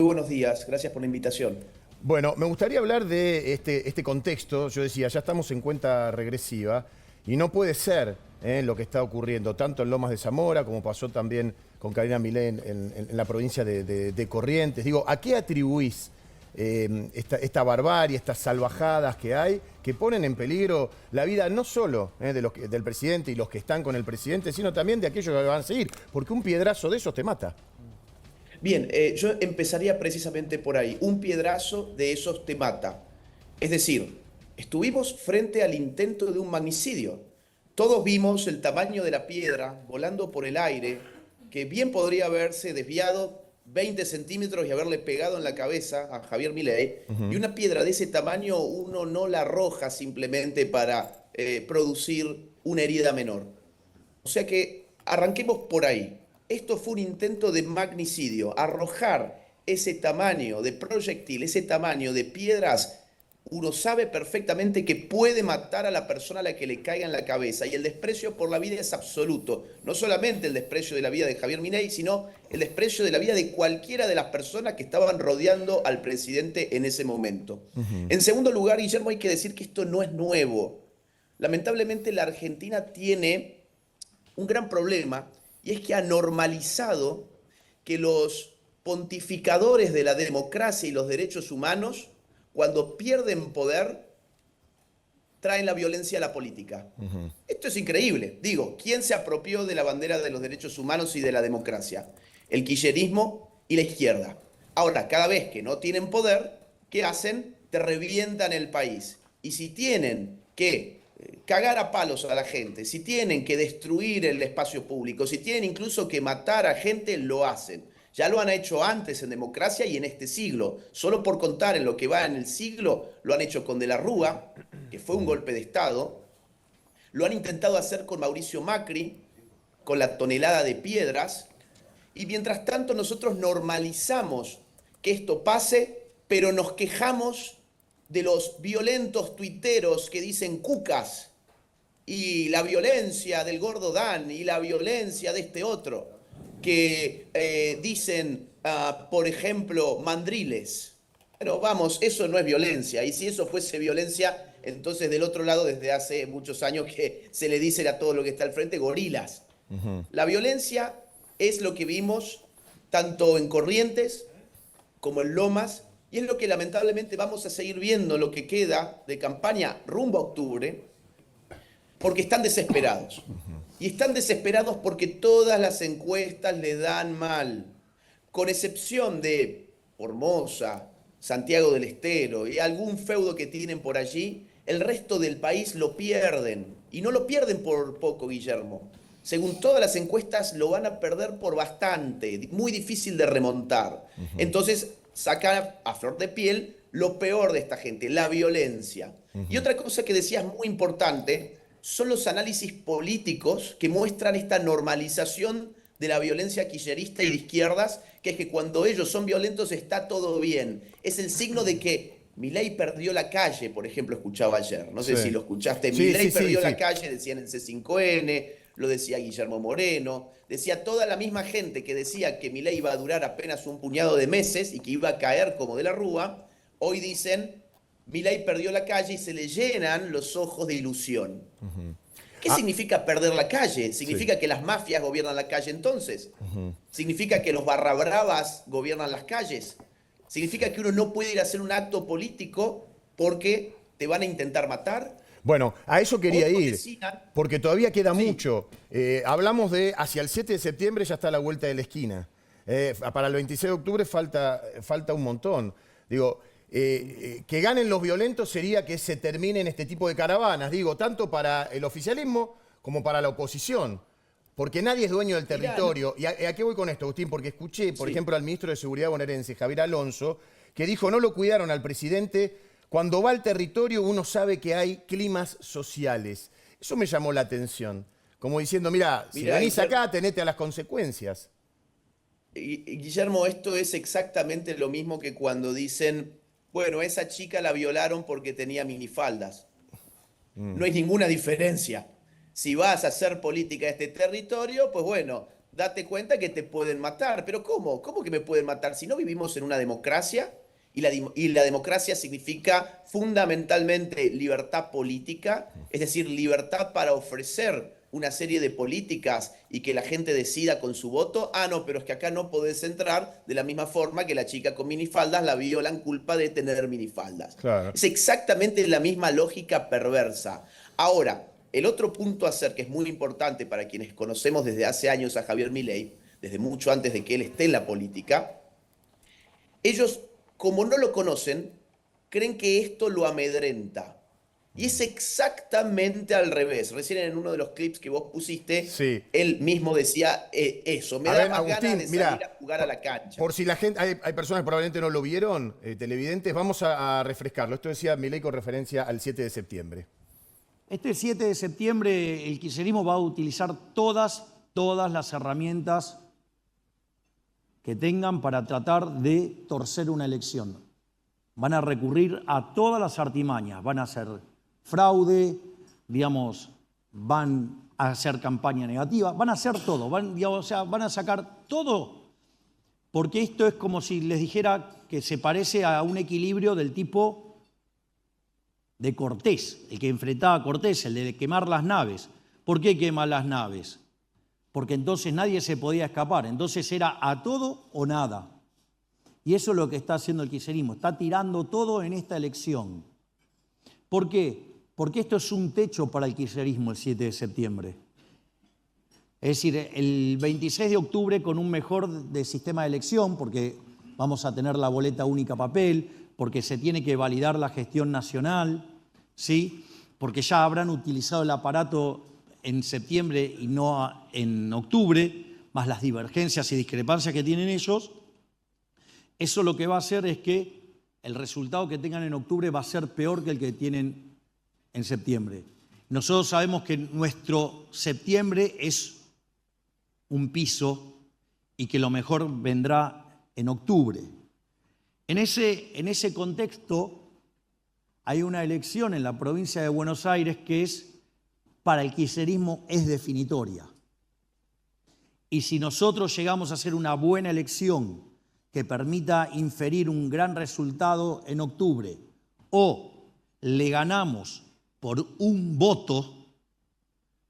Muy buenos días, gracias por la invitación. Bueno, me gustaría hablar de este contexto. Yo decía, ya estamos en cuenta regresiva y no puede ser lo que está ocurriendo, tanto en Lomas de Zamora como pasó también con Karina Milei en la provincia de Corrientes. Digo, ¿a qué atribuís esta barbarie, estas salvajadas que hay, que ponen en peligro la vida no solo del presidente y los que están con el presidente, sino también de aquellos que van a seguir? Porque un piedrazo de esos te mata. Bien, yo empezaría precisamente por ahí. Un piedrazo de esos te mata. Es decir, estuvimos frente al intento de un magnicidio. Todos vimos el tamaño de la piedra volando por el aire, que bien podría haberse desviado 20 centímetros y haberle pegado en la cabeza a Javier Milei. Y una piedra de ese tamaño uno no la arroja simplemente para producir una herida menor. O sea que arranquemos por ahí. Esto fue un intento de magnicidio. Arrojar ese tamaño de proyectil, ese tamaño de piedras, uno sabe perfectamente que puede matar a la persona a la que le caiga en la cabeza. Y el desprecio por la vida es absoluto. No solamente el desprecio de la vida de Javier Milei, sino el desprecio de la vida de cualquiera de las personas que estaban rodeando al presidente en ese momento. En segundo lugar, Guillermo, hay que decir que esto no es nuevo. Lamentablemente la Argentina tiene un gran problema, y es que ha normalizado que los pontificadores de la democracia y los derechos humanos, cuando pierden poder, traen la violencia a la política. Esto es increíble. Digo, ¿quién se apropió de la bandera de los derechos humanos y de la democracia? El kirchnerismo y la izquierda. Ahora, cada vez que no tienen poder, ¿qué hacen? Te revientan el país. Y si tienen que cagar a palos a la gente, si tienen que destruir el espacio público, si tienen incluso que matar a gente, lo hacen. Ya lo han hecho antes en democracia y en este siglo. Solo por contar en lo que va en el siglo, lo han hecho con De la Rúa, que fue un golpe de Estado. Lo han intentado hacer con Mauricio Macri, con la tonelada de piedras. Y mientras tanto nosotros normalizamos que esto pase, pero nos quejamos de los violentos tuiteros que dicen cucas, y la violencia del gordo Dan, y la violencia de este otro, que dicen, por ejemplo, mandriles. Pero vamos, eso no es violencia, y si eso fuese violencia, entonces del otro lado desde hace muchos años que se le dice a todo lo que está al frente gorilas. La violencia es lo que vimos tanto en Corrientes como en Lomas, y es lo que lamentablemente vamos a seguir viendo lo que queda de campaña rumbo a octubre, porque están desesperados. Y están desesperados porque todas las encuestas le dan mal, con excepción de Formosa, Santiago del Estero y algún feudo que tienen por allí. El resto del país lo pierden, y no lo pierden por poco, Guillermo. Según todas las encuestas, lo van a perder por bastante, muy difícil de remontar. Entonces, sacan a flor de piel lo peor de esta gente, la violencia. Y otra cosa que decías muy importante son los análisis políticos que muestran esta normalización de la violencia kirchnerista y de izquierdas, que es que cuando ellos son violentos está todo bien. Es el signo de que Milei perdió la calle, por ejemplo, escuchaba ayer. No sé si Sí. lo escuchaste. Sí, Milei sí, sí, perdió la sí. calle, decían en C5N, lo decía Guillermo Moreno, decía toda la misma gente que decía que Milei iba a durar apenas un puñado de meses y que iba a caer como de la Rúa. Hoy dicen, Milei perdió la calle, y se le llenan los ojos de ilusión. ¿Qué Ah, significa perder la calle? sí. ¿Significa que las mafias gobiernan la calle entonces? ¿Significa que los barrabravas gobiernan las calles? ¿Significa que uno no puede ir a hacer un acto político porque te van a intentar matar? Bueno, a eso quería Otros ir, decían, porque todavía queda sí, mucho. Hablamos de hacia el 7 de septiembre ya está a la vuelta de la esquina. Para el 26 de octubre falta un montón. Digo, que ganen los violentos sería que se terminen este tipo de caravanas, digo, tanto para el oficialismo como para la oposición. Porque nadie es dueño del mirá, territorio. ¿Y a qué voy con esto, Agustín? Porque escuché, por sí. ejemplo, al ministro de Seguridad bonaerense, Javier Alonso, que dijo no lo cuidaron al presidente. Cuando va al territorio uno sabe que hay climas sociales. Eso me llamó la atención. Como diciendo, mira, si Mirá, venís Guillermo, acá, tenete a las consecuencias. Guillermo, esto es exactamente lo mismo que cuando dicen, bueno, esa chica la violaron porque tenía minifaldas. No hay ninguna diferencia. Si vas a hacer política de este territorio, pues bueno, date cuenta que te pueden matar. ¿Pero cómo? ¿Cómo que me pueden matar? Si no vivimos en una democracia y la democracia significa fundamentalmente libertad política, es decir, libertad para ofrecer una serie de políticas y que la gente decida con su voto. Ah, no, pero es que acá no podés entrar de la misma forma que la chica con minifaldas la violan culpa de tener minifaldas. Claro. Es exactamente la misma lógica perversa. Ahora, el otro punto a hacer que es muy importante para quienes conocemos desde hace años a Javier Milei, desde mucho antes de que él esté en la política, ellos, como no lo conocen, creen que esto lo amedrenta. Y es exactamente al revés. Recién en uno de los clips que vos pusiste, Sí. él mismo decía eso. Me A da ver, más ganas Agustín, de salir mira, a jugar a la cancha. por si la gente, hay personas que probablemente no lo vieron, televidentes, vamos a refrescarlo. Esto decía Milei con referencia al 7 de septiembre. Este 7 de septiembre el kirchnerismo va a utilizar todas las herramientas que tengan para tratar de torcer una elección. Van a recurrir a todas las artimañas, van a hacer fraude, digamos, van a hacer campaña negativa, van a hacer todo, van a sacar todo, porque esto es como si les dijera que se parece a un equilibrio del tipo de Cortés, el que enfrentaba a Cortés, el de quemar las naves. ¿Por qué quema las naves? Porque entonces nadie se podía escapar, entonces era a todo o nada. Y eso es lo que está haciendo el kirchnerismo, está tirando todo en esta elección. ¿Por qué? Porque esto es un techo para el kirchnerismo el 7 de septiembre. Es decir, el 26 de octubre con un mejor sistema de elección, porque vamos a tener la boleta única papel, porque se tiene que validar la gestión nacional, ¿sí? Porque ya habrán utilizado el aparato en septiembre y no en octubre, más las divergencias y discrepancias que tienen ellos. Eso lo que va a hacer es que el resultado que tengan en octubre va a ser peor que el que tienen en septiembre. Nosotros sabemos que nuestro septiembre es un piso y que lo mejor vendrá en octubre. En ese contexto hay una elección en la provincia de Buenos Aires que para el kirchnerismo es definitoria. Y si nosotros llegamos a hacer una buena elección que permita inferir un gran resultado en octubre o le ganamos por un voto,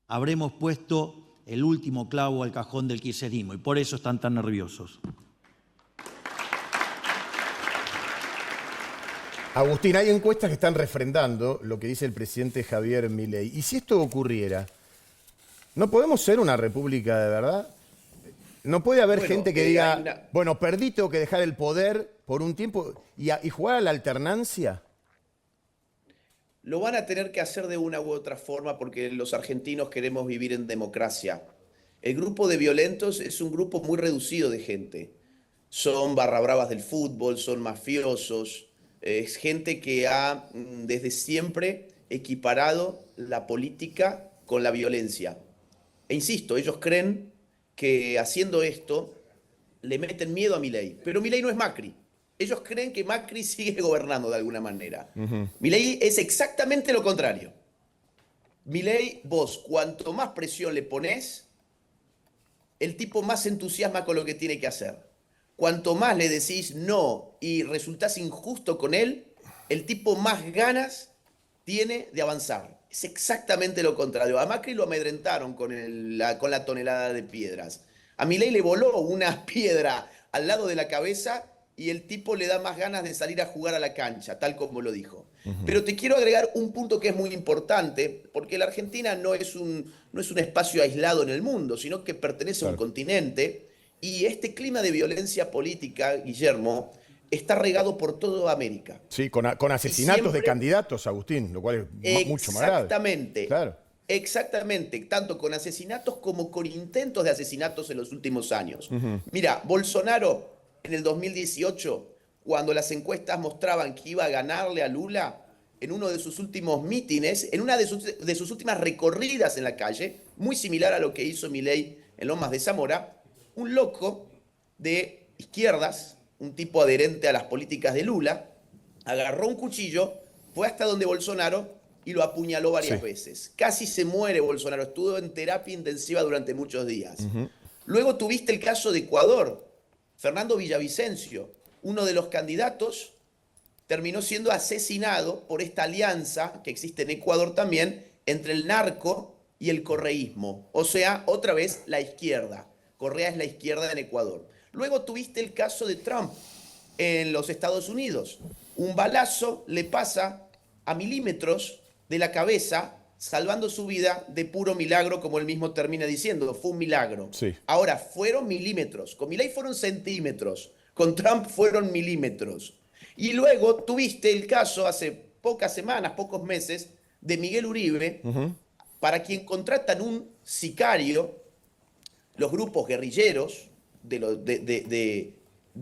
habremos puesto el último clavo al cajón del kirchnerismo y por eso están tan nerviosos. Agustín, hay encuestas que están refrendando lo que dice el presidente Javier Milei. Y si esto ocurriera, ¿no podemos ser una república de verdad? ¿No puede haber gente que diga, bueno, perdí, tengo que dejar el poder por un tiempo y jugar a la alternancia? Lo van a tener que hacer de una u otra forma porque los argentinos queremos vivir en democracia. El grupo de violentos es un grupo muy reducido de gente. Son barra bravas del fútbol, son mafiosos. Es gente que ha desde siempre equiparado la política con la violencia. E insisto, ellos creen que haciendo esto le meten miedo a Milei. Pero Milei no es Macri. Ellos creen que Macri sigue gobernando de alguna manera. Milei es exactamente lo contrario. Milei, vos, cuanto más presión le ponés, el tipo más se entusiasma con lo que tiene que hacer. Cuanto más le decís no y resultás injusto con él, el tipo más ganas tiene de avanzar. Es exactamente lo contrario. A Macri lo amedrentaron con la tonelada de piedras. A Milei le voló una piedra al lado de la cabeza y el tipo le da más ganas de salir a jugar a la cancha, tal como lo dijo. Pero te quiero agregar un punto que es muy importante, porque la Argentina no es un espacio aislado en el mundo, sino que pertenece a un continente. Y este clima de violencia política, Guillermo, está regado por toda América. Sí, con asesinatos de candidatos, Agustín, lo cual es mucho más grave. Exactamente. Claro. Exactamente, tanto con asesinatos como con intentos de asesinatos en los últimos años. Mira, Bolsonaro en el 2018, cuando las encuestas mostraban que iba a ganarle a Lula, en uno de sus últimos mítines, en una de sus últimas recorridas en la calle, muy similar a lo que hizo Milei en Lomas de Zamora, un loco de izquierdas, un tipo adherente a las políticas de Lula, agarró un cuchillo, fue hasta donde Bolsonaro y lo apuñaló varias veces. Casi se muere Bolsonaro, estuvo en terapia intensiva durante muchos días. Luego tuviste el caso de Ecuador. Fernando Villavicencio, uno de los candidatos, terminó siendo asesinado por esta alianza que existe en Ecuador también entre el narco y el correísmo. O sea, otra vez la izquierda. Correa es la izquierda en Ecuador. Luego tuviste el caso de Trump en los Estados Unidos. Un balazo le pasa a milímetros de la cabeza, salvando su vida de puro milagro, como él mismo termina diciendo. Fue un milagro. Sí. Ahora, fueron milímetros. Con Milei fueron centímetros. Con Trump fueron milímetros. Y luego tuviste el caso hace pocas semanas, pocos meses, de Miguel Uribe, para quien contratan un sicario, los grupos guerrilleros de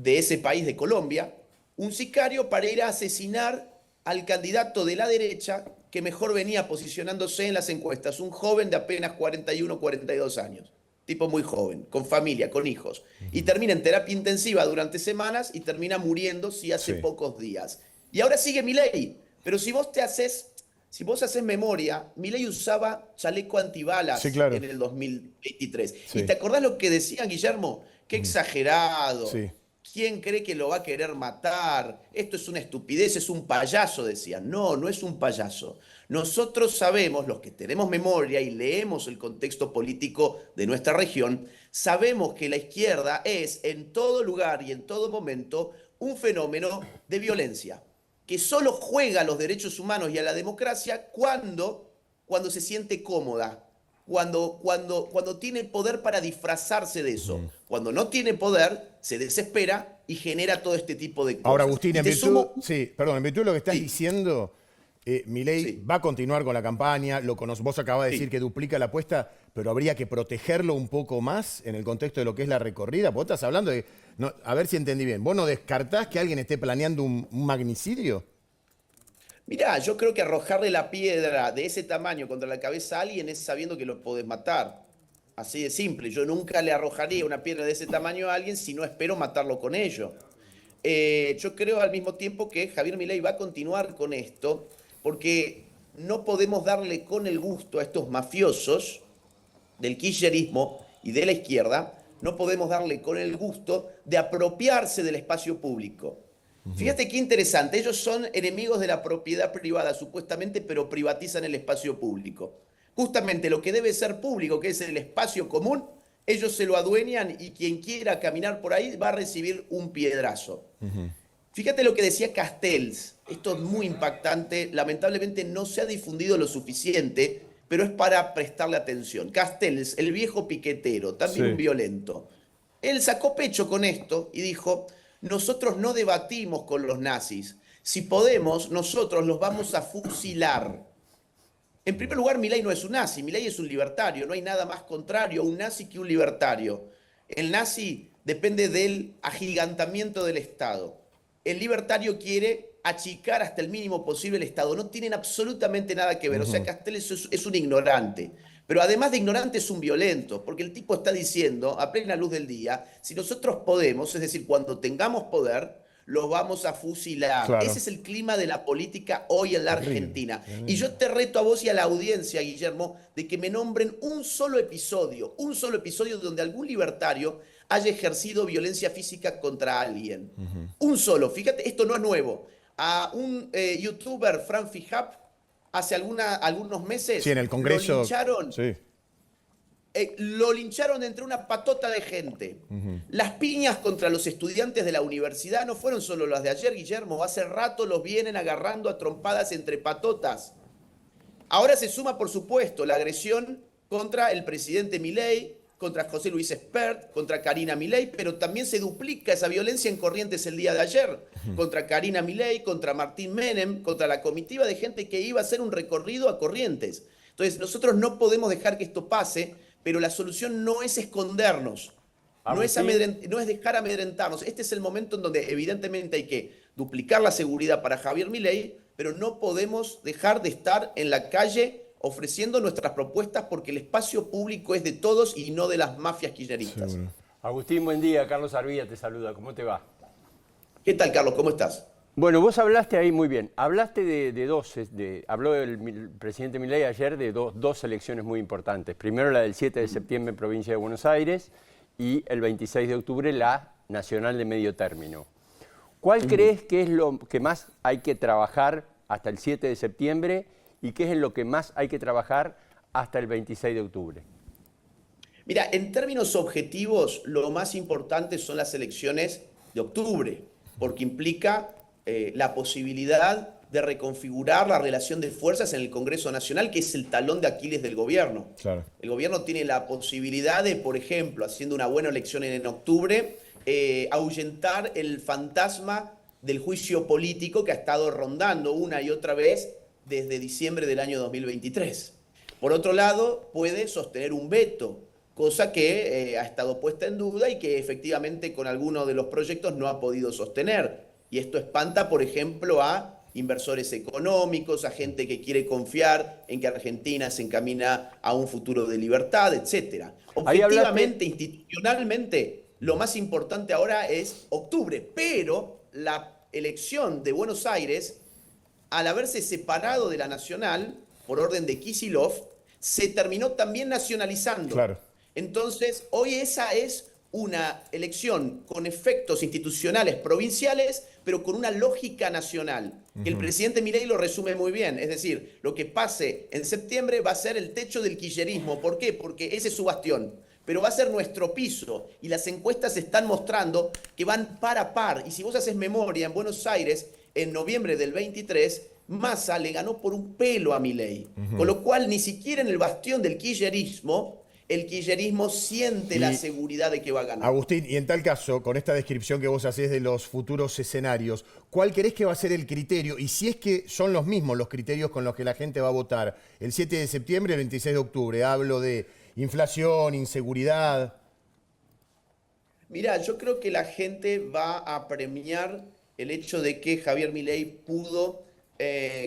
ese país de Colombia, un sicario para ir a asesinar al candidato de la derecha que mejor venía posicionándose en las encuestas, un joven de apenas 41, 42 años, tipo muy joven, con familia, con hijos, y termina en terapia intensiva durante semanas y termina muriendo hace pocos días. Y ahora sigue Milei, pero si vos haces memoria, Milei usaba chaleco antibalas en el 2023. Sí. ¿Y te acordás lo que decían, Guillermo? Qué exagerado. Sí. ¿Quién cree que lo va a querer matar? Esto es una estupidez, es un payaso, decían. No, no es un payaso. Nosotros sabemos, los que tenemos memoria y leemos el contexto político de nuestra región, sabemos que la izquierda es en todo lugar y en todo momento un fenómeno de violencia, que solo juega a los derechos humanos y a la democracia cuando se siente cómoda, cuando tiene poder para disfrazarse de eso. Cuando no tiene poder, se desespera y genera todo este tipo de cosas. Ahora, Agustín, en virtud de lo que estás Sí. diciendo, Milei va a continuar con la campaña, vos acabas de decir que duplica la apuesta, pero habría que protegerlo un poco más en el contexto de lo que es la recorrida. Vos estás hablando de, a ver si entendí bien, ¿vos no descartás que alguien esté planeando un magnicidio? Mirá, yo creo que arrojarle la piedra de ese tamaño contra la cabeza a alguien es sabiendo que lo podés matar. Así de simple. Yo nunca le arrojaría una piedra de ese tamaño a alguien si no espero matarlo con ello. Yo creo al mismo tiempo que Javier Milei va a continuar con esto, porque no podemos darle con el gusto a estos mafiosos del kirchnerismo y de la izquierda, no podemos darle con el gusto de apropiarse del espacio público. Fíjate qué interesante, ellos son enemigos de la propiedad privada supuestamente, pero privatizan el espacio público. Justamente lo que debe ser público, que es el espacio común, ellos se lo adueñan y quien quiera caminar por ahí va a recibir un piedrazo. Fíjate lo que decía Castells, esto es muy impactante, lamentablemente no se ha difundido lo suficiente, pero es para prestarle atención. Castells, el viejo piquetero, también un violento, él sacó pecho con esto y dijo: nosotros no debatimos con los nazis. Si podemos, nosotros los vamos a fusilar. En primer lugar, Milei no es un nazi, Milei es un libertario. No hay nada más contrario a un nazi que un libertario. El nazi depende del agigantamiento del Estado. El libertario quiere achicar hasta el mínimo posible el Estado. No tienen absolutamente nada que ver. O sea, Castells es un ignorante. Pero además de ignorante es un violento, porque el tipo está diciendo a plena luz del día, si nosotros podemos, es decir, cuando tengamos poder, los vamos a fusilar. Claro. Ese es el clima de la política hoy en la Argentina. Y yo te reto a vos y a la audiencia, Guillermo, de que me nombren un solo episodio donde algún libertario haya ejercido violencia física contra alguien. Un solo. Fíjate, esto no es nuevo. A un youtuber, Fran Fijap, hace algunos meses Sí, en el Congreso. lo lincharon. Sí. Lo lincharon entre una patota de gente. Las piñas contra los estudiantes de la universidad no fueron solo las de ayer, Guillermo. Hace rato los vienen agarrando a trompadas entre patotas. Ahora se suma, por supuesto, la agresión contra el presidente Milei, contra José Luis Espert, contra Karina Milei, pero también se duplica esa violencia en Corrientes el día de ayer, contra Karina Milei, contra Martín Menem, contra la comitiva de gente que iba a hacer un recorrido a Corrientes. Entonces, nosotros no podemos dejar que esto pase, pero la solución no es escondernos, no es dejar amedrentarnos. Este es el momento en donde evidentemente hay que duplicar la seguridad para Javier Milei, pero no podemos dejar de estar en la calle ofreciendo nuestras propuestas, porque el espacio público es de todos y no de las mafias kirchneristas. Sí. Agustín, buen día. Carlos Arvilla te saluda. ¿Cómo te va? ¿Qué tal, Carlos? ¿Cómo estás? Bueno, vos hablaste ahí muy bien. Hablaste habló el presidente Milei ayer de dos elecciones muy importantes. Primero la del 7 de septiembre en provincia de Buenos Aires y el 26 de octubre la nacional de medio término. ¿Cuál crees que es lo que más hay que trabajar hasta el 7 de septiembre y qué es en lo que más hay que trabajar hasta el 26 de octubre? Mira, en términos objetivos, lo más importante son las elecciones de octubre, porque implica la posibilidad de reconfigurar la relación de fuerzas en el Congreso Nacional, que es el talón de Aquiles del gobierno. Claro. El gobierno tiene la posibilidad de, por ejemplo, haciendo una buena elección en octubre, ahuyentar el fantasma del juicio político que ha estado rondando una y otra vez desde diciembre del año 2023. Por otro lado, puede sostener un veto, cosa que ha estado puesta en duda y que efectivamente con algunos de los proyectos no ha podido sostener. Y esto espanta, por ejemplo, a inversores económicos, a gente que quiere confiar en que Argentina se encamina a un futuro de libertad, etc. Objetivamente, institucionalmente, lo más importante ahora es octubre, pero la elección de Buenos Aires, al haberse separado de la nacional, por orden de Kicillof, se terminó también nacionalizando. Claro. Entonces, hoy esa es una elección con efectos institucionales provinciales, pero con una lógica nacional. Que el presidente Milei lo resume muy bien. Es decir, lo que pase en septiembre va a ser el techo del kirchnerismo. ¿Por qué? Porque ese es su bastión. Pero va a ser nuestro piso. Y las encuestas están mostrando que van par a par. Y si vos haces memoria, en Buenos Aires, en noviembre del 23, Massa le ganó por un pelo a Milei. Con lo cual, ni siquiera en el bastión del kirchnerismo, el kirchnerismo siente la seguridad de que va a ganar. Agustín, y en tal caso, con esta descripción que vos hacés de los futuros escenarios, ¿cuál creés que va a ser el criterio? Y si es que son los mismos los criterios con los que la gente va a votar el 7 de septiembre y el 26 de octubre. Hablo de inflación, inseguridad. Mirá, yo creo que la gente va a premiar el hecho de que Javier Milei pudo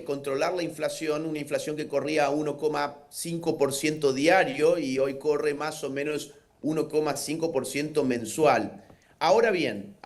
controlar la inflación, una inflación que corría a 1,5% diario y hoy corre más o menos 1,5% mensual. Ahora bien,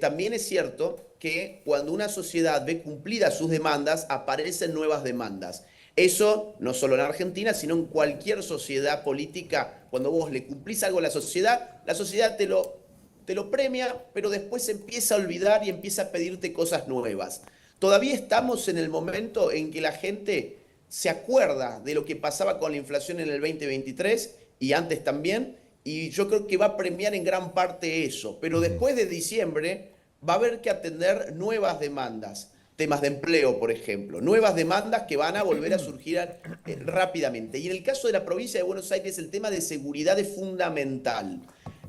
también es cierto que cuando una sociedad ve cumplidas sus demandas, aparecen nuevas demandas. Eso no solo en Argentina, sino en cualquier sociedad política. Cuando vos le cumplís algo a la sociedad te lo premia, pero después empieza a olvidar y empieza a pedirte cosas nuevas. Todavía estamos en el momento en que la gente se acuerda de lo que pasaba con la inflación en el 2023 y antes también, y yo creo que va a premiar en gran parte eso. Pero después de diciembre va a haber que atender nuevas demandas, temas de empleo, por ejemplo, nuevas demandas que van a volver a surgir rápidamente. Y en el caso de la provincia de Buenos Aires, el tema de seguridad es fundamental.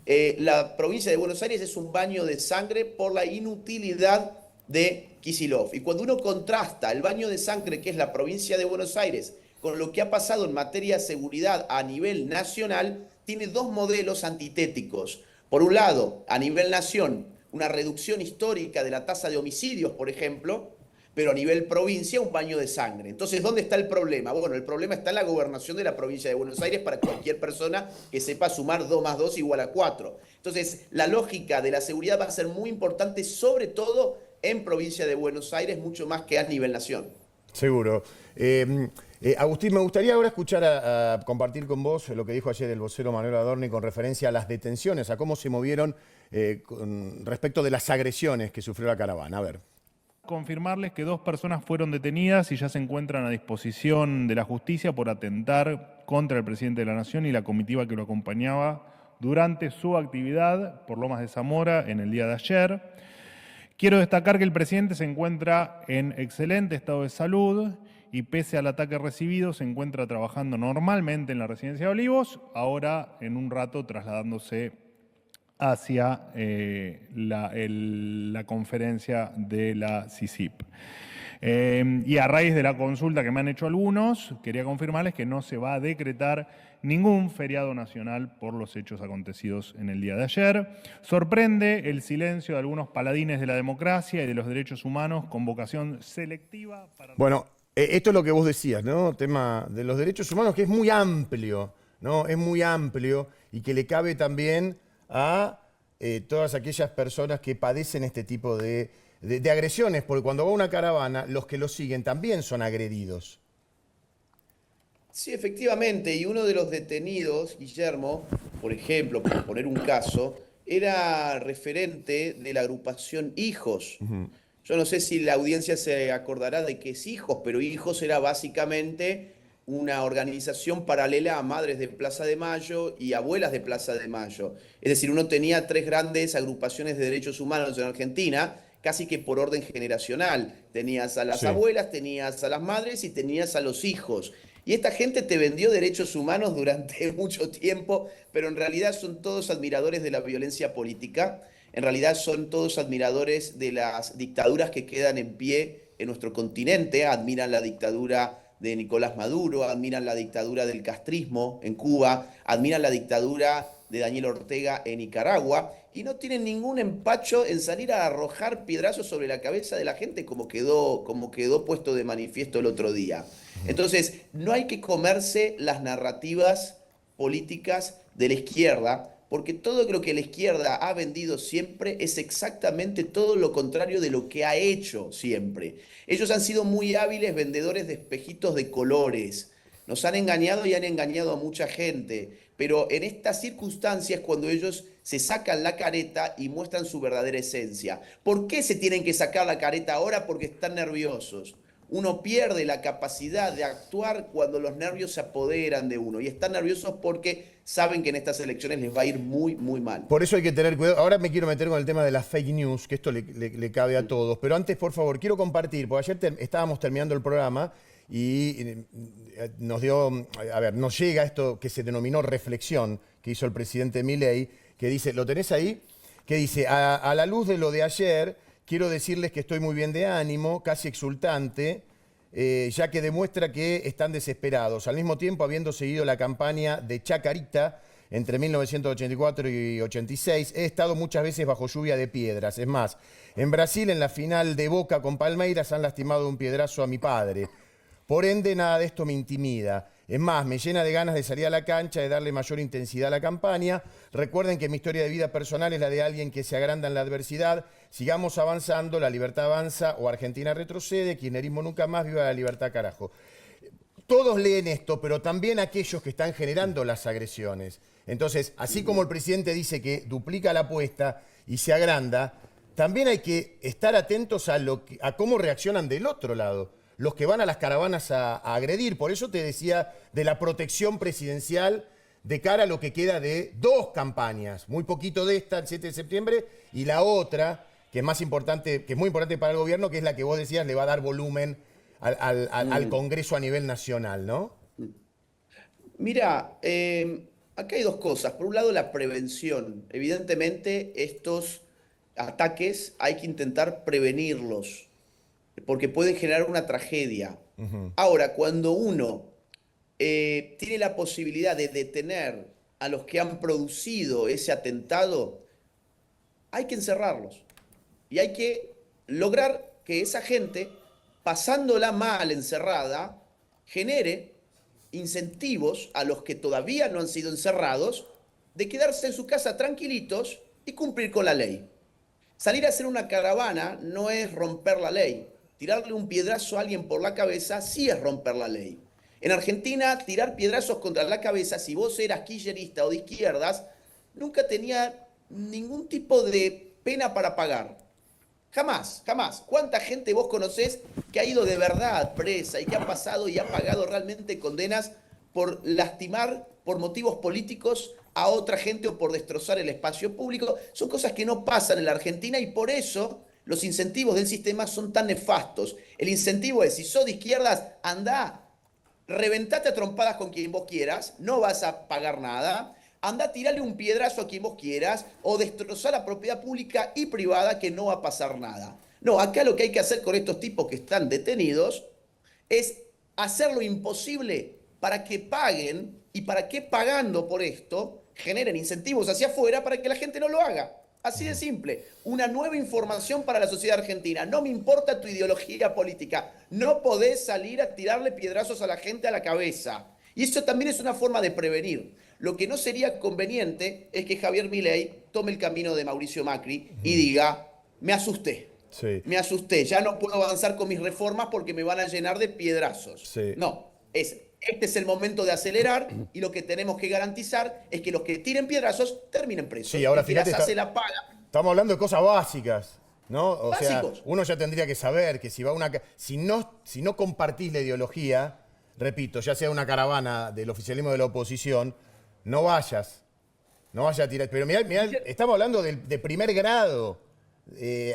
La provincia de Buenos Aires es un baño de sangre por la inutilidad de Kicillof. Y cuando uno contrasta el baño de sangre que es la provincia de Buenos Aires con lo que ha pasado en materia de seguridad a nivel nacional, tiene dos modelos antitéticos. Por un lado, a nivel nación, una reducción histórica de la tasa de homicidios, por ejemplo, pero a nivel provincia un baño de sangre. Entonces, ¿dónde está el problema? Bueno, el problema está en la gobernación de la provincia de Buenos Aires para cualquier persona que sepa sumar 2 más 2 igual a 4. Entonces, la lógica de la seguridad va a ser muy importante, sobre todo en provincia de Buenos Aires, mucho más que a nivel nación. Seguro. Agustín, me gustaría ahora escuchar a compartir con vos lo que dijo ayer el vocero Manuel Adorni con referencia a las detenciones, a cómo se movieron con respecto de las agresiones que sufrió la caravana. A ver. Confirmarles que 2 personas fueron detenidas y ya se encuentran a disposición de la justicia por atentar contra el presidente de la Nación y la comitiva que lo acompañaba durante su actividad por Lomas de Zamora en el día de ayer. Quiero destacar que el presidente se encuentra en excelente estado de salud y pese al ataque recibido se encuentra trabajando normalmente en la residencia de Olivos, ahora en un rato trasladándose hacia la conferencia de la CICIP. Y a raíz de la consulta que me han hecho algunos, quería confirmarles que no se va a decretar ningún feriado nacional por los hechos acontecidos en el día de ayer. Sorprende el silencio de algunos paladines de la democracia y de los derechos humanos con vocación selectiva para... Bueno, esto es lo que vos decías, ¿no? Tema de los derechos humanos, que es muy amplio, ¿no? Es muy amplio y que le cabe también a todas aquellas personas que padecen este tipo de agresiones, porque cuando va una caravana, los que lo siguen también son agredidos. Sí, efectivamente, y uno de los detenidos, Guillermo, por ejemplo, por poner un caso, era referente de la agrupación Hijos. Yo no sé si la audiencia se acordará de qué es Hijos, pero Hijos era básicamente una organización paralela a Madres de Plaza de Mayo y Abuelas de Plaza de Mayo. Es decir, uno tenía tres grandes agrupaciones de derechos humanos en Argentina, casi que por orden generacional. Tenías a las Sí. abuelas, tenías a las madres y tenías a los hijos. Y esta gente te vendió derechos humanos durante mucho tiempo, pero en realidad son todos admiradores de la violencia política, en realidad son todos admiradores de las dictaduras que quedan en pie en nuestro continente, admiran la dictadura de Nicolás Maduro, admiran la dictadura del castrismo en Cuba, admiran la dictadura de Daniel Ortega en Nicaragua y no tienen ningún empacho en salir a arrojar piedrazos sobre la cabeza de la gente como quedó puesto de manifiesto el otro día. Entonces, no hay que comerse las narrativas políticas de la izquierda, porque todo lo que la izquierda ha vendido siempre es exactamente todo lo contrario de lo que ha hecho siempre. Ellos han sido muy hábiles vendedores de espejitos de colores. Nos han engañado y han engañado a mucha gente, pero en estas circunstancias cuando ellos se sacan la careta y muestran su verdadera esencia. ¿Por qué se tienen que sacar la careta ahora? Porque están nerviosos. Uno pierde la capacidad de actuar cuando los nervios se apoderan de uno y están nerviosos porque saben que en estas elecciones les va a ir muy, muy mal. Por eso hay que tener cuidado. Ahora me quiero meter con el tema de las fake news, que esto le cabe a todos. Pero antes, por favor, quiero compartir, porque ayer estábamos terminando el programa y nos dio, a ver, nos llega esto que se denominó reflexión, que hizo el presidente Milei, que dice, ¿lo tenés ahí? Que dice, a la luz de lo de ayer, quiero decirles que estoy muy bien de ánimo, casi exultante, ya que demuestra que están desesperados. Al mismo tiempo, habiendo seguido la campaña de Chacarita entre 1984 y 86, he estado muchas veces bajo lluvia de piedras. Es más, en Brasil, en la final de Boca con Palmeiras, han lastimado de un piedrazo a mi padre. Por ende, nada de esto me intimida. Es más, me llena de ganas de salir a la cancha, de darle mayor intensidad a la campaña. Recuerden que mi historia de vida personal es la de alguien que se agranda en la adversidad. Sigamos avanzando, la libertad avanza o Argentina retrocede, kirchnerismo nunca más, viva la libertad, carajo. Todos leen esto, pero también aquellos que están generando las agresiones. Entonces, así como el presidente dice que duplica la apuesta y se agranda, también hay que estar atentos a cómo reaccionan del otro lado, los que van a las caravanas a agredir. Por eso te decía de la protección presidencial de cara a lo que queda de dos campañas. Muy poquito de esta, el 7 de septiembre, y la otra, que es más importante, que es muy importante para el gobierno, que es la que vos decías le va a dar volumen al Congreso a nivel nacional, ¿no? Mira, acá hay dos cosas. Por un lado, la prevención. Evidentemente, estos ataques hay que intentar prevenirlos, porque pueden generar una tragedia. Ahora, cuando uno tiene la posibilidad de detener a los que han producido ese atentado, hay que encerrarlos. Y hay que lograr que esa gente, pasándola mal encerrada, genere incentivos a los que todavía no han sido encerrados de quedarse en su casa tranquilitos y cumplir con la ley. Salir a hacer una caravana no es romper la ley. Tirarle un piedrazo a alguien por la cabeza sí es romper la ley. En Argentina, tirar piedrazos contra la cabeza, si vos eras kirchnerista o de izquierdas, nunca tenía ningún tipo de pena para pagar. Jamás, jamás. ¿Cuánta gente vos conocés que ha ido de verdad presa y que ha pasado y ha pagado realmente condenas por lastimar por motivos políticos a otra gente o por destrozar el espacio público? Son cosas que no pasan en la Argentina y por eso los incentivos del sistema son tan nefastos. El incentivo es, si sos de izquierdas, andá, reventate a trompadas con quien vos quieras, no vas a pagar nada. Andá a tirarle un piedrazo a quien vos quieras o destrozar la propiedad pública y privada que no va a pasar nada. No, acá lo que hay que hacer con estos tipos que están detenidos es hacer lo imposible para que paguen y para que pagando por esto generen incentivos hacia afuera para que la gente no lo haga. Así de simple. Una nueva información para la sociedad argentina. No me importa tu ideología política. No podés salir a tirarle piedrazos a la gente a la cabeza. Y eso también es una forma de prevenir. Lo que no sería conveniente es que Javier Milei tome el camino de Mauricio Macri y diga, me asusté. Sí. Me asusté, ya no puedo avanzar con mis reformas porque me van a llenar de piedrazos. Sí. No, es este es el momento de acelerar y lo que tenemos que garantizar es que los que tiren piedrazos terminen presos. Sí, ahora el que las fíjate, hace la paga. estamos hablando de cosas básicas, ¿no? O sea, Básicos. uno ya tendría que saber que si va una, si no compartís la ideología, repito, ya sea una caravana del oficialismo o de la oposición, no vayas a tirar. Pero mirá, estamos hablando de primer grado.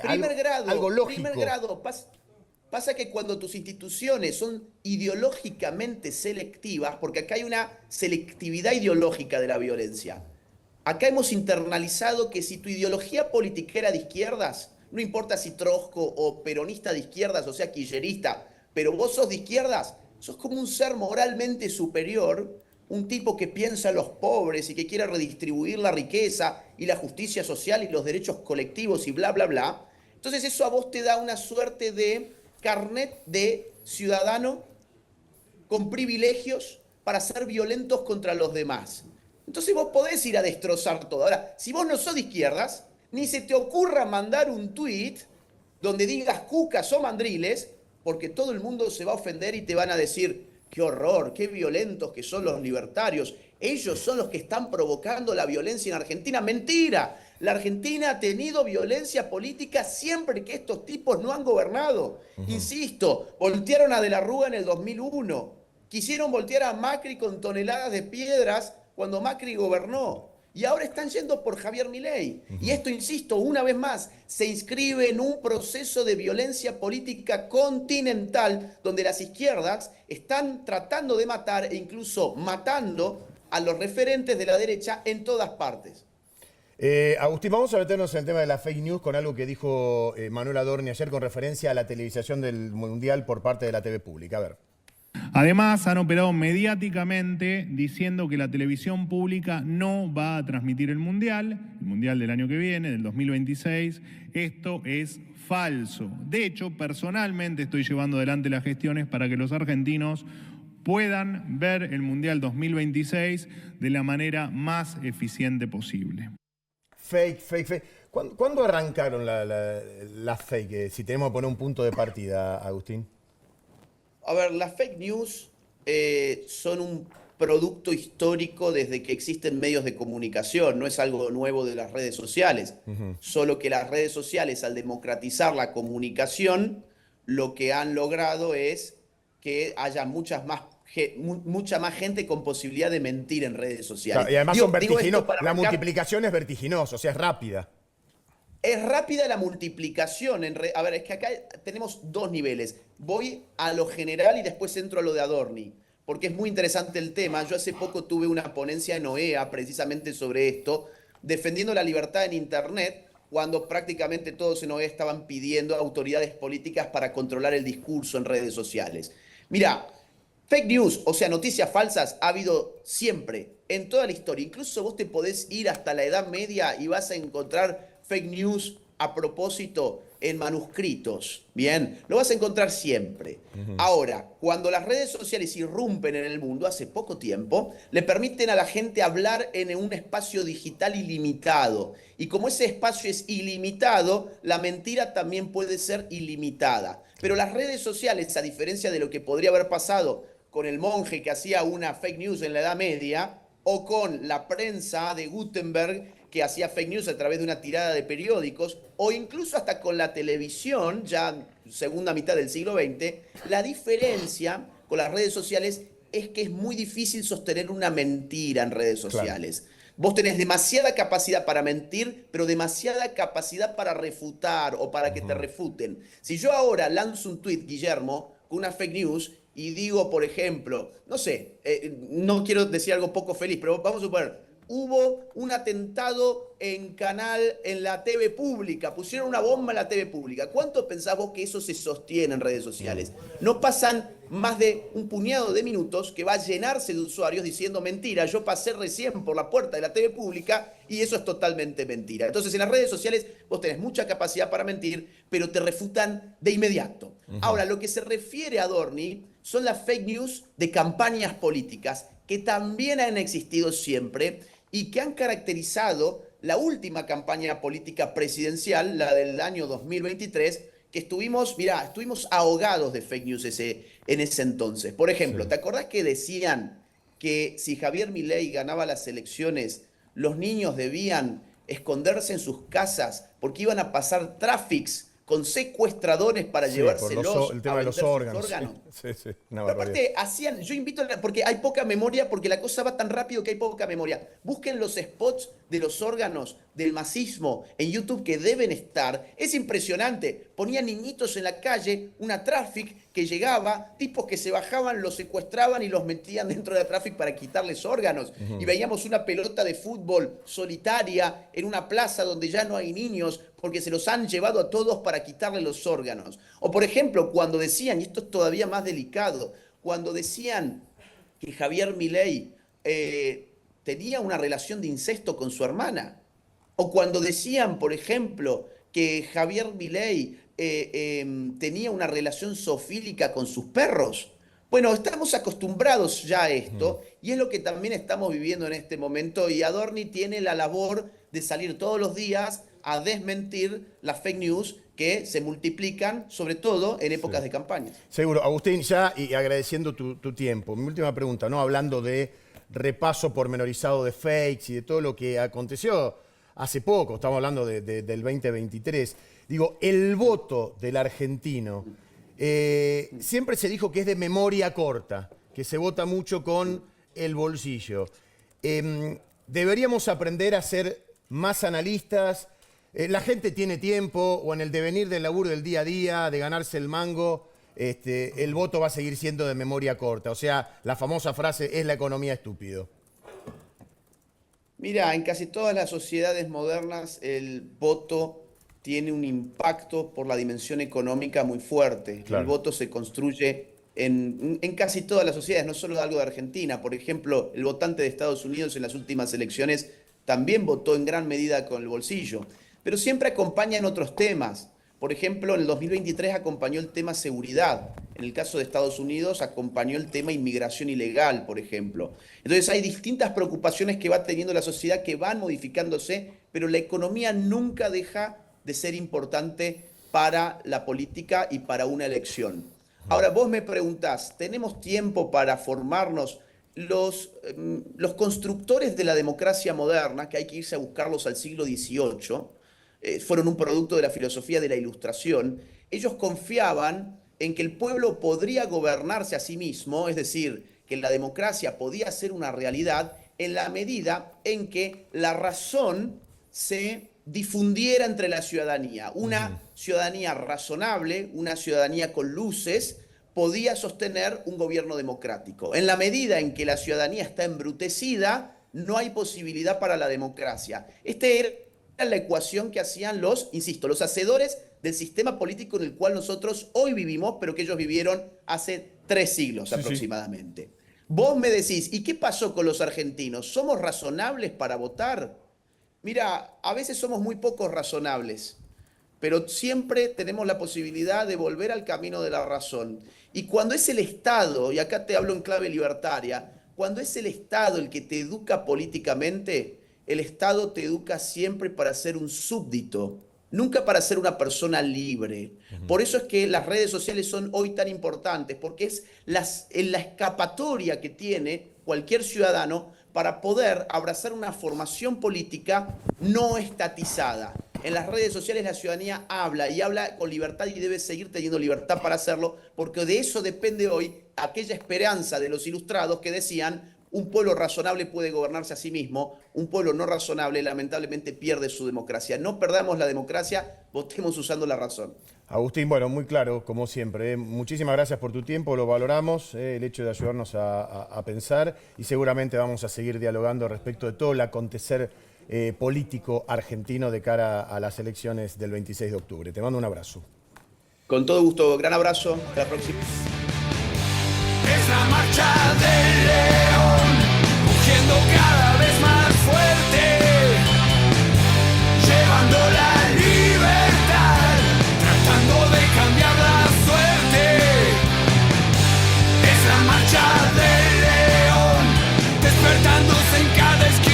Algo lógico. Primer grado. Pasa que cuando tus instituciones son ideológicamente selectivas, porque acá hay una selectividad ideológica de la violencia. Acá hemos internalizado que si tu ideología política era de izquierdas, no importa si trotsko o peronista de izquierdas, o sea, kirchnerista, pero vos sos de izquierdas, sos como un ser moralmente superior, un tipo que piensa en los pobres y que quiere redistribuir la riqueza y la justicia social y los derechos colectivos y bla, bla, bla. Entonces eso a vos te da una suerte de carnet de ciudadano con privilegios para ser violentos contra los demás. Entonces vos podés ir a destrozar todo. Ahora, si vos no sos de izquierdas, ni se te ocurra mandar un tuit donde digas cucas o mandriles, porque todo el mundo se va a ofender y te van a decir, qué horror, qué violentos que son los libertarios. Ellos son los que están provocando la violencia en Argentina. Mentira. La Argentina ha tenido violencia política siempre que estos tipos no han gobernado. Insisto, voltearon a De la Rúa en el 2001. Quisieron voltear a Macri con toneladas de piedras cuando Macri gobernó. Y ahora están yendo por Javier Milei. Y esto, insisto, una vez más, se inscribe en un proceso de violencia política continental donde las izquierdas están tratando de matar e incluso matando a los referentes de la derecha en todas partes. Agustín, vamos a meternos en el tema de la fake news con algo que dijo Manuel Adorni ayer con referencia a la televisación del Mundial por parte de la TV pública. A ver. Además, han operado mediáticamente diciendo que la televisión pública no va a transmitir el Mundial del año que viene, del 2026. Esto es falso. De hecho, personalmente estoy llevando adelante las gestiones para que los argentinos puedan ver el Mundial 2026 de la manera más eficiente posible. Fake. ¿Cuándo arrancaron las fake? Si tenemos que poner un punto de partida, Agustín. A ver, las fake news son un producto histórico desde que existen medios de comunicación, no es algo nuevo de las redes sociales. Solo que las redes sociales, al democratizar la comunicación, lo que han logrado es que haya mucha más gente con posibilidad de mentir en redes sociales. Claro, y además son vertiginosas. La multiplicación es vertiginosa, o sea, es rápida. Es rápida la multiplicación. A ver, es que acá tenemos dos niveles. Voy a lo general y después entro a lo de Adorni, porque es muy interesante el tema. Yo hace poco tuve una ponencia en OEA precisamente sobre esto, defendiendo la libertad en Internet, cuando prácticamente todos en OEA estaban pidiendo autoridades políticas para controlar el discurso en redes sociales. Mira, fake news, o sea, noticias falsas, ha habido siempre, en toda la historia. Incluso vos te podés ir hasta la Edad Media y vas a encontrar fake news a propósito en manuscritos, ¿bien? Lo vas a encontrar siempre. Ahora, cuando las redes sociales irrumpen en el mundo, hace poco tiempo, le permiten a la gente hablar en un espacio digital ilimitado. Y como ese espacio es ilimitado, la mentira también puede ser ilimitada. Pero las redes sociales, a diferencia de lo que podría haber pasado con el monje que hacía una fake news en la Edad Media, o con la prensa de Gutenberg, que hacía fake news a través de una tirada de periódicos, o incluso hasta con la televisión, ya segunda mitad del siglo XX, la diferencia con las redes sociales es que es muy difícil sostener una mentira en redes sociales. Claro. Vos tenés demasiada capacidad para mentir, pero demasiada capacidad para refutar o para que te refuten. Si yo ahora lanzo un tuit, Guillermo, con una fake news, y digo, por ejemplo, no sé, no quiero decir algo poco feliz, pero vamos a suponer, hubo un atentado en la TV pública, pusieron una bomba en la TV pública. ¿Cuánto pensás vos que eso se sostiene en redes sociales? No pasan más de un puñado de minutos que va a llenarse de usuarios diciendo mentira. Yo pasé recién por la puerta de la TV pública y eso es totalmente mentira. Entonces en las redes sociales vos tenés mucha capacidad para mentir, pero te refutan de inmediato. Ahora, lo que se refiere a Adorni son las fake news de campañas políticas que también han existido siempre y que han caracterizado la última campaña política presidencial, la del año 2023, que estuvimos ahogados de fake news en ese entonces. Por ejemplo, Sí. ¿te acordás que decían que si Javier Milei ganaba las elecciones, los niños debían esconderse en sus casas porque iban a pasar tráficos con secuestradores para Sí, llevárselos el a tema de vender los sus órganos. órganos? Sí, sí, una Pero barbaridad. aparte, yo invito, porque hay poca memoria, porque la cosa va tan rápido que hay poca memoria. Busquen los spots de los órganos del masismo en YouTube que deben estar. Es impresionante. Ponían niñitos en la calle, una traffic que llegaba, tipos que se bajaban, los secuestraban y los metían dentro de la traffic para quitarles órganos. Y veíamos una pelota de fútbol solitaria en una plaza donde ya no hay niños porque se los han llevado a todos para quitarle los órganos. O por ejemplo, cuando decían, y esto es todavía más delicado, cuando decían que Javier Milei tenía una relación de incesto con su hermana, o cuando decían, por ejemplo, que Javier Milei tenía una relación zoofílica con sus perros. Bueno, estamos acostumbrados ya a esto y es lo que también estamos viviendo en este momento y Adorni tiene la labor de salir todos los días a desmentir las fake news que se multiplican, sobre todo en épocas de campaña. Seguro. Agustín, ya y agradeciendo tu tiempo, mi última pregunta, ¿no? Hablando de repaso pormenorizado de fakes y de todo lo que aconteció hace poco, estamos hablando del 2023. Digo, el voto del argentino, siempre se dijo que es de memoria corta, que se vota mucho con el bolsillo. Deberíamos aprender a ser más analistas. La gente tiene tiempo, o en el devenir del laburo del día a día, de ganarse el mango, el voto va a seguir siendo de memoria corta. O sea, la famosa frase es la economía estúpido. Mira, en casi todas las sociedades modernas el voto tiene un impacto por la dimensión económica muy fuerte. Claro. El voto se construye en casi todas las sociedades, no solo algo de Argentina. Por ejemplo, el votante de Estados Unidos en las últimas elecciones también votó en gran medida con el bolsillo, pero siempre acompañan otros temas. Por ejemplo, en el 2023 acompañó el tema seguridad. En el caso de Estados Unidos acompañó el tema inmigración ilegal, por ejemplo. Entonces hay distintas preocupaciones que va teniendo la sociedad que van modificándose, pero la economía nunca deja de ser importante para la política y para una elección. Ahora, vos me preguntás, ¿tenemos tiempo para formarnos? Los constructores de la democracia moderna, que hay que irse a buscarlos al siglo XVIII, fueron un producto de la filosofía de la Ilustración, ellos confiaban en que el pueblo podría gobernarse a sí mismo, es decir, que la democracia podía ser una realidad en la medida en que la razón se difundiera entre la ciudadanía. Una ciudadanía razonable, una ciudadanía con luces, podía sostener un gobierno democrático. En la medida en que la ciudadanía está embrutecida, no hay posibilidad para la democracia. Esta era la ecuación que hacían los hacedores del sistema político en el cual nosotros hoy vivimos, pero que ellos vivieron hace 3 siglos aproximadamente. Vos me decís, ¿y qué pasó con los argentinos? ¿Somos razonables para votar? Mira, a veces somos muy pocos razonables, pero siempre tenemos la posibilidad de volver al camino de la razón. Y cuando es el Estado, y acá te hablo en clave libertaria, cuando es el Estado el que te educa políticamente, el Estado te educa siempre para ser un súbdito, nunca para ser una persona libre. Por eso es que las redes sociales son hoy tan importantes, porque es la escapatoria que tiene cualquier ciudadano para poder abrazar una formación política no estatizada. En las redes sociales la ciudadanía habla y habla con libertad y debe seguir teniendo libertad para hacerlo, porque de eso depende hoy aquella esperanza de los ilustrados que decían: un pueblo razonable puede gobernarse a sí mismo, un pueblo no razonable lamentablemente pierde su democracia. No perdamos la democracia, votemos usando la razón. Agustín, bueno, muy claro, como siempre. Muchísimas gracias por tu tiempo, lo valoramos, el hecho de ayudarnos a pensar, y seguramente vamos a seguir dialogando respecto de todo el acontecer político argentino de cara a las elecciones del 26 de octubre. Te mando un abrazo. Con todo gusto, gran abrazo, hasta la próxima. Es la marcha del